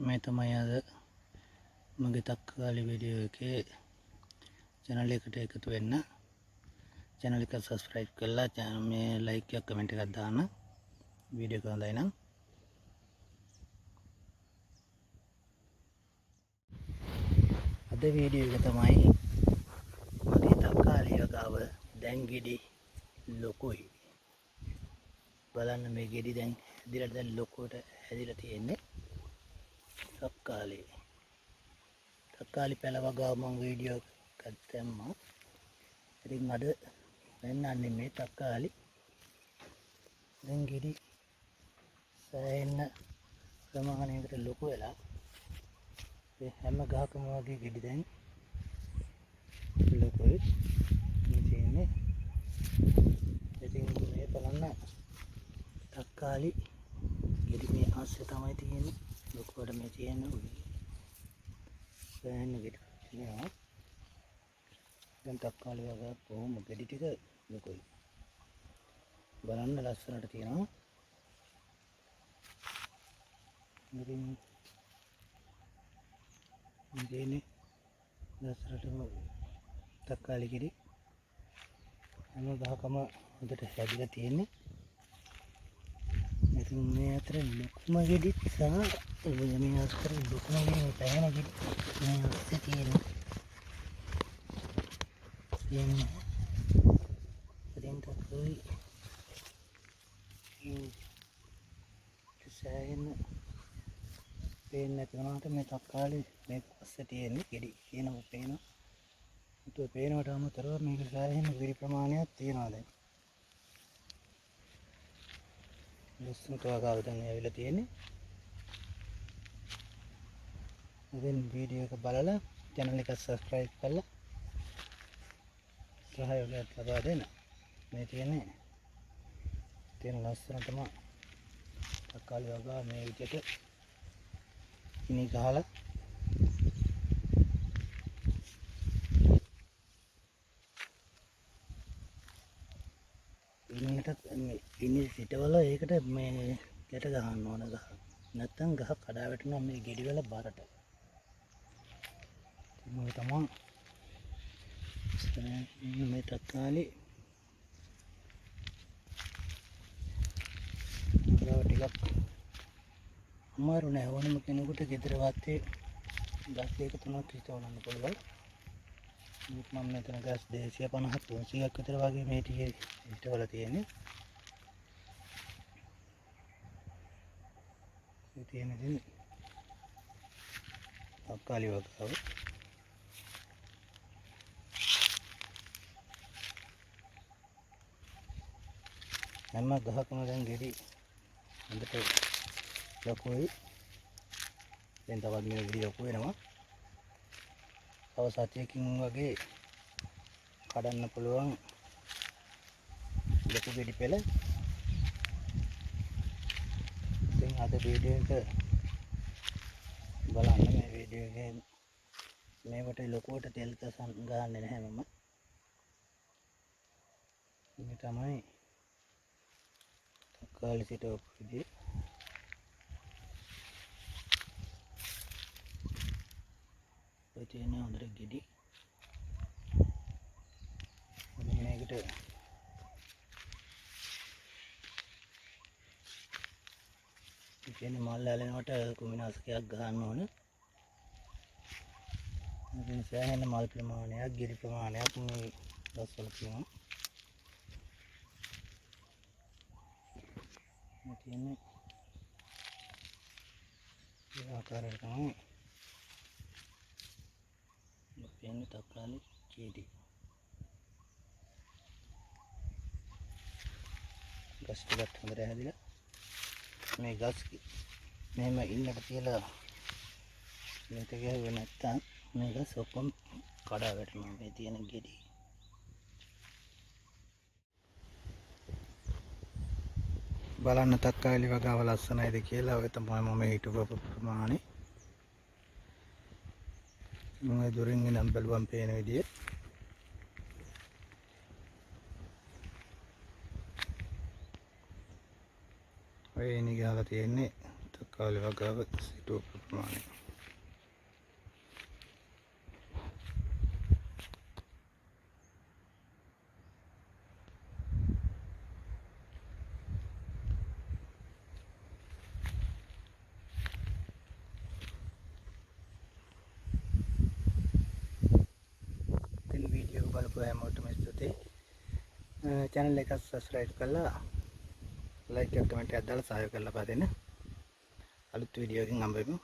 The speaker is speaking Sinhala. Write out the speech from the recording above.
මේ තමයි අද මගේ තක්කාලි වීඩියෝ එකේ channel එකට එකතු වෙන්න. channel එක subscribe කරලා මේ like එකක් comment එකක් දාන්න. වීඩියෝ එක හොඳයි නම් අද වීඩියෝ එක තමයි මගේ තක්කාලිය ගාව දැන් ගෙඩි ලොකුයි. බලන්න මේ ගෙඩි දැන් හැදිලා දැන් ලොකුවට හැදිලා තියෙන්නේ. තක්කාලි පැල වගාව මම වීඩියෝ එකක් දැම්මා. ඉතින් අද වෙන්නන්නේ මේ තක්කාලි දැන් ගෙඩි සෑහෙන ප්‍රමාණයකට ලොකු වෙලා ඒ හැම ගහකම වගේ ගෙඩි දැන් ලොකුයි මේ තියෙන්නේ. ඉතින් මේ බලන්න තක්කාලි ගෙඩි මේ ආස්සේ තමයි තියෙන්නේ. ලොකුවට මේ තියෙන්නේ සෑහෙන ගෙඩි තියෙනවා. දැන් තක්කාලි වගේ කොහොම ගෙඩි ටික ලොකුයි. බලන්න ලස්සනට තියෙනවා. ඉතින් මේනේ ලස්සනටම තක්කාලි ගෙඩි හැම ගහකම හොඳට හැදිලා තියෙන්නේ. ඉතින් මේ අතර ලොකුම ගෙඩි සහ මේ අතර ලොකුම ගෙඩි මේ පැහැෙන ගෙඩි මේ අස්සේ තියෙන්නේ. ඉතින් තක්කාලි සෑහෙන පේන්නේ නැති වුණාට මේ තක්කාලි මේ පස්සේ තියෙන්නේ ගෙඩි කියනවා පේනවා. ඒක පේනවට අමතරව මේක සෑහෙන ගෙඩි ප්‍රමාණයක් තියෙනවා දැන්. ලස්සනට වගාව දැන් ඇවිල්ලා තියෙන්නේ. ඉතින් වීඩියෝ එක බලලා channel එක subscribe කරලා සහයෝගයක් ලබා දෙන්න. මේ තියෙන ලස්සනටම තක්කාලි වගාව මේ විදිහට ඉනි ගහලා ඉනි සිටවල ඒකට මේ ගැට ගහන්න ඕන ගහ. නැත්තම් ගහ කඩා වැටෙනවා මේ ගෙඩි වල බරට. මේ තමයි මේ තක්කාලි ටිකක් අමාරු නෑ. ඕනම කෙනෙකුට ගෙදර වාත්තේ ගස් දෙක තුනක් හිටවන්න පුළුවන්. මම මෙතන ගස් 250 300ක් විතර වගේ මේ ටිකේ හිටවලා තියෙන්නේ. මේ තියෙන ඉතින් තක්කාලි වගාව හැම ගහකම දැන් ගෙඩි හොඳට ලොකුයි. දැන් තවත් මේ ගෙඩි ලොකු වෙනවා. තව සතියකින් වගේ කඩන්න පුළුවන් ලොකු ගෙඩි පෙළ. ඉතින් අද වීඩියෝ එක බලන්න. මේ වීඩියෝ එකේ මේකට ලොකුවට තෙල් ගහන්නේ නැහැ මම. මේ තමයි තක්කාලි සිටවපු විදිය. ඔය තියෙන හොඳට ගෙඩි. මේකට කියන්නේ මල් ඇලෙනකොට කුමිනාශකයක් ගහන්න ඕන. ඉතින් සෑහෙන මල් ප්‍රමාණයක් ගෙඩි ප්‍රමාණයක් මේ ගස්වල තියෙනවා. මේ තියෙන්නේ ඒ ආකාරයට තමයි පේන්නේ තක්කාලි ගෙඩි. ගස් ටිකක් හොඳට හැදිලා මේ ගස් මෙහෙම ඉන්නට කියලා මේක ගහුවේ නැත්තම් මේ ගස් ඔක්කොම කඩා වැටෙනවා. මේ තියෙන ගෙඩි බලන්න තක්කාලි වගාව ලස්සනයිද කියලා. ඔය තමයි මම හිටපු ප්‍රමාණය. මම දුරින් ඉඳන් බලුවම් පේන විදිය. ඔය ඉනි ගහලා තියෙන්නේ තක්කාලි වගාව සිටුව ප්‍රමාණය. වීඩියෝ බලපු හැමෝටම ස්තුතියි. channel එක subscribe කරලා like එක කමෙන්ට් එකක් දාලා සහයෝගය ලබා දෙන්න. අලුත් වීඩියෝ එකකින් හම්බෙමු.